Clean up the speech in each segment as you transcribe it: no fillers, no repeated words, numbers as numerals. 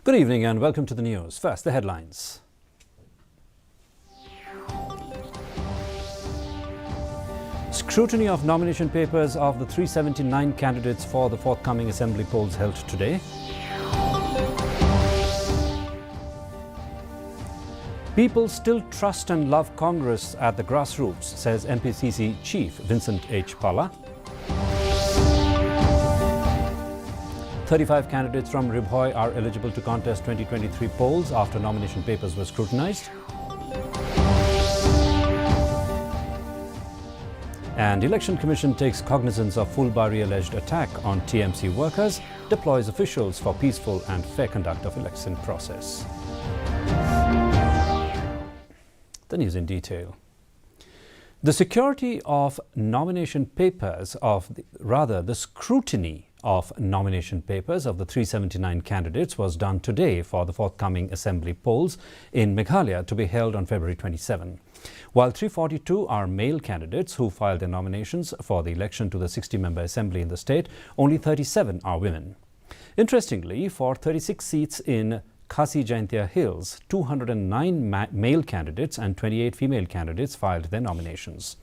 Good evening and welcome to the news. First, the headlines. Scrutiny of nomination papers of the 379 candidates for the forthcoming assembly polls held today. People still trust and love Congress at the grassroots, says MPCC Chief Vincent H. Pala. 35 candidates from Ribhoy are eligible to contest 2023 polls after nomination papers were scrutinized. And Election Commission takes cognizance of Fulbari alleged attack on TMC workers, deploys officials for peaceful and fair conduct of election process. The news in detail. The security of nomination papers the scrutiny of nomination papers of the 379 candidates was done today for the forthcoming assembly polls in Meghalaya to be held on February 27. While 342 are male candidates who filed their nominations for the election to the 60-member assembly in the state, only 37 are women. Interestingly, for 36 seats in Khasi Jaintia Hills, 209 male candidates and 28 female candidates filed their nominations.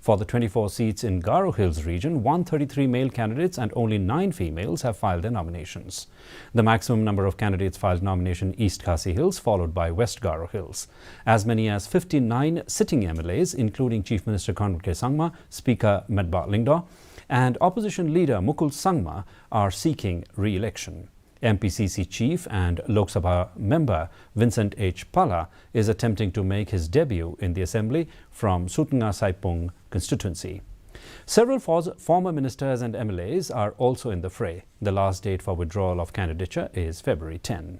For the 24 seats in Garo Hills region, 133 male candidates and only 9 females have filed their nominations. The maximum number of candidates filed nomination East Khasi Hills, followed by West Garo Hills. As many as 59 sitting MLAs, including Chief Minister Conrad K. Sangma, Speaker Medba Lingdo, and Opposition Leader Mukul Sangma are seeking re-election. MPCC Chief and Lok Sabha member Vincent H. Pala is attempting to make his debut in the Assembly from Sutnga Saipung constituency. Several former ministers and MLAs are also in the fray. The last date for withdrawal of candidature is February 10.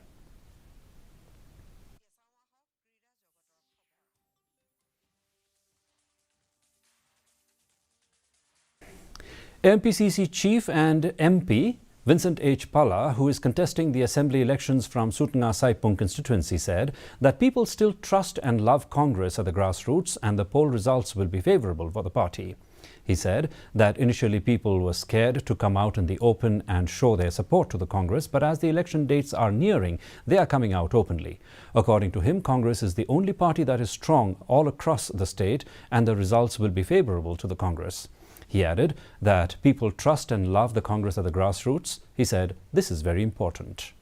MPCC Chief and MP Vincent H. Pala, who is contesting the assembly elections from Sutnga Saipung constituency, said that people still trust and love Congress at the grassroots and the poll results will be favourable for the party. He said that initially people were scared to come out in the open and show their support to the Congress, but as the election dates are nearing, they are coming out openly. According to him, Congress is the only party that is strong all across the state and the results will be favourable to the Congress. He added that people trust and love the Congress at the grassroots. He said, this is very important.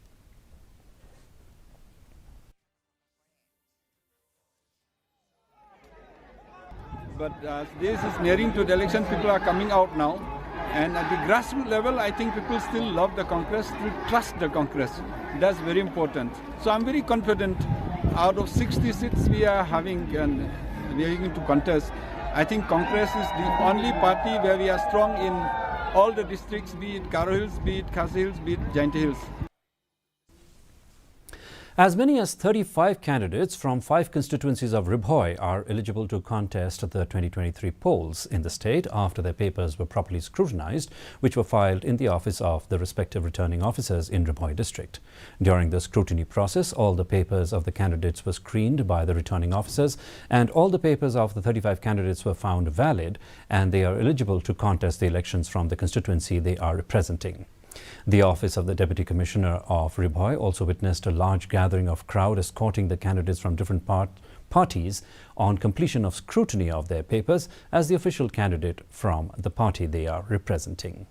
But this is nearing to the election, people are coming out now. And at the grassroots level, I think people still love the Congress, still trust the Congress. That's very important. So I'm very confident out of 60 seats we are having and we are going to contest. I think Congress is the only party where we are strong in all the districts, be it Garo Hills, be it Khasi Hills, be it Jaintia Hills. As many as 35 candidates from 5 constituencies of Ribhoy are eligible to contest the 2023 polls in the state after their papers were properly scrutinized, which were filed in the office of the respective returning officers in Ribhoy district. During the scrutiny process, all the papers of the candidates were screened by the returning officers and all the papers of the 35 candidates were found valid and they are eligible to contest the elections from the constituency they are representing. The office of the Deputy Commissioner of Ribhoy also witnessed a large gathering of crowd escorting the candidates from different parties on completion of scrutiny of their papers as the official candidate from the party they are representing.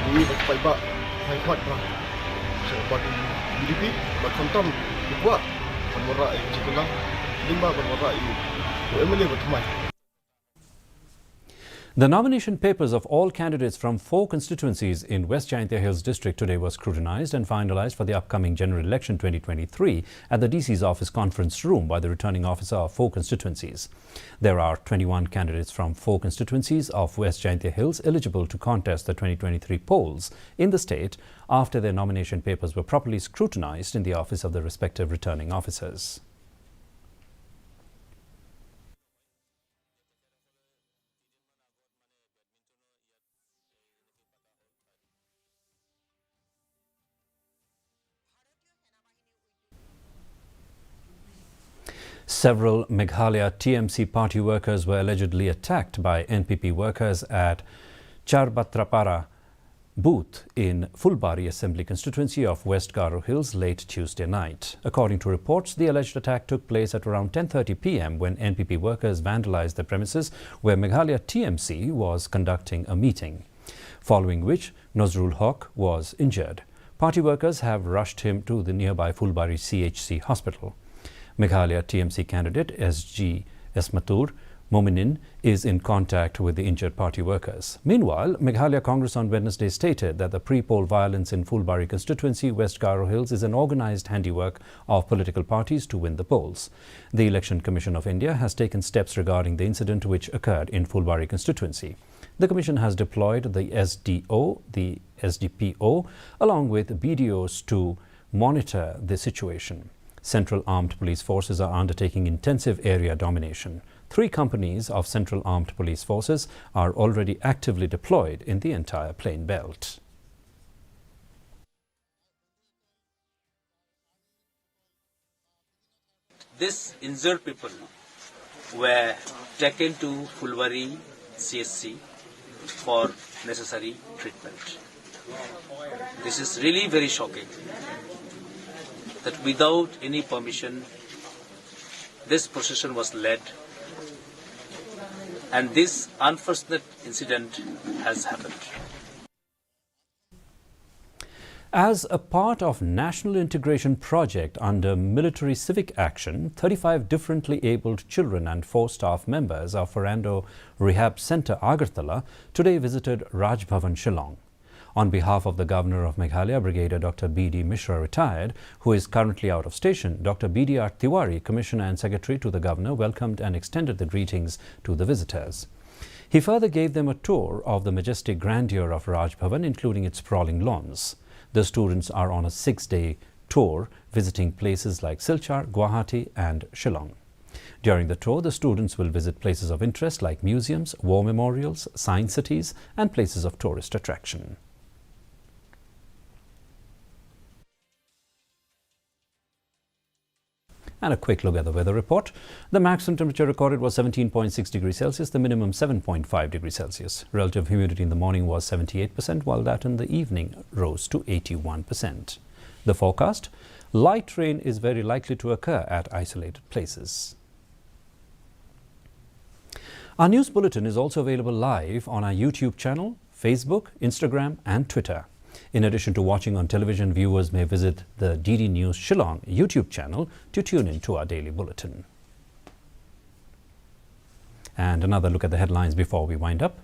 Ini berpaiba haipat pra sebab BDP berkontom dibuat bermorak jikulang lima bermorak itu emeli bertemai. The nomination papers of all candidates from 4 constituencies in West Jaintia Hills district today were scrutinized and finalized for the upcoming general election 2023 at the DC's office conference room by the returning officer of 4 constituencies. There are 21 candidates from 4 constituencies of West Jaintia Hills eligible to contest the 2023 polls in the state after their nomination papers were properly scrutinized in the office of the respective returning officers. Several Meghalaya TMC party workers were allegedly attacked by NPP workers at Charbatrapara booth in Fulbari Assembly constituency of West Garo Hills late Tuesday night. According to reports, the alleged attack took place at around 10:30 p.m. when NPP workers vandalized the premises where Meghalaya TMC was conducting a meeting, following which Nazrul Haq was injured. Party workers have rushed him to the nearby Fulbari CHC hospital. Meghalaya TMC candidate SG Esmatur Mominin is in contact with the injured party workers. Meanwhile, Meghalaya Congress on Wednesday stated that the pre-poll violence in Fulbari constituency, West Garo Hills, is an organised handiwork of political parties to win the polls. The Election Commission of India has taken steps regarding the incident which occurred in Fulbari constituency. The Commission has deployed the SDO, the SDPO, along with BDOs to monitor the situation. Central Armed Police Forces are undertaking intensive area domination. 3 companies of Central Armed Police Forces are already actively deployed in the entire plain belt. These injured people were taken to Fulbari CSC for necessary treatment. This is really very shocking that without any permission this procession was led and this unfortunate incident has happened. As a part of National Integration Project under Military Civic Action, 35 differently abled children and 4 staff members of Ferrando Rehab Centre, Agartala, today visited Raj Bhavan, Shillong. On behalf of the Governor of Meghalaya, Brigadier Dr. B.D. Mishra, retired, who is currently out of station, Dr. B.D.R. Tiwari, Commissioner and Secretary to the Governor, welcomed and extended the greetings to the visitors. He further gave them a tour of the majestic grandeur of Raj Bhavan, including its sprawling lawns. The students are on a 6-day tour, visiting places like Silchar, Guwahati and Shillong. During the tour, the students will visit places of interest like museums, war memorials, science cities and places of tourist attraction. And a quick look at the weather report. The maximum temperature recorded was 17.6 degrees Celsius, the minimum 7.5 degrees Celsius. Relative humidity in the morning was 78%, while that in the evening rose to 81%. The forecast: light rain is very likely to occur at isolated places. Our news bulletin is also available live on our YouTube channel, Facebook, Instagram and Twitter. In addition to watching on television, viewers may visit the DD News Shillong YouTube channel to tune in to our daily bulletin. And another look at the headlines before we wind up.